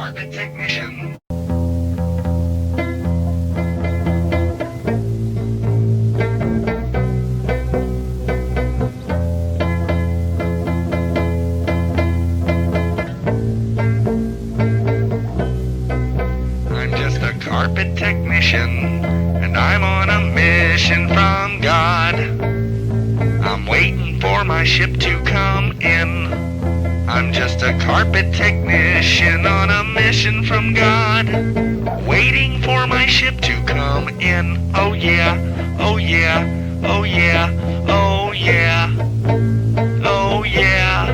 carpet technician. I'm just a carpet technician, and I'm on a mission from God. I'm waiting for my ship to come in. I'm just a carpet technician on a mission from God, waiting for my ship to come in. Oh yeah, oh yeah, oh yeah, oh yeah, oh yeah.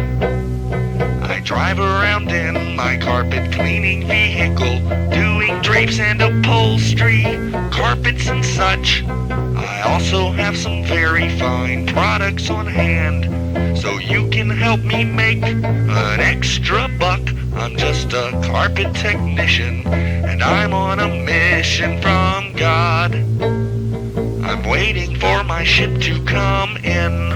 I drive around in my carpet cleaning vehicle, doing drapes and upholstery, carpets and such. I also have some very fine products on hand, so you can help me make an extra buck. I'm just a carpet technician, and I'm on a mission from God. I'm waiting for my ship to come in.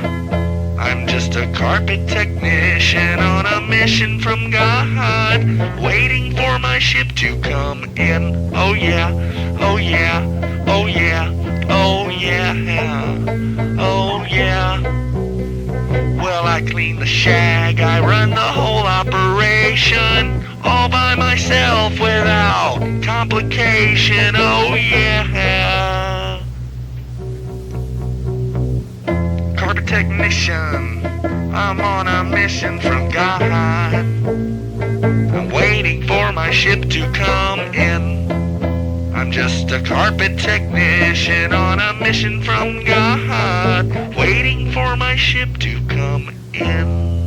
I'm just a carpet technician on a mission from God, waiting for my ship to come in. Oh yeah, oh yeah, oh yeah, oh yeah, oh yeah. Well, I clean the shag, I run the whole operation, all by myself without complication. Oh yeah. Carpet technician, I'm on a mission from God. I'm waiting for my ship to come in. I'm just a carpet technician on a mission from God, waiting for my ship to come in.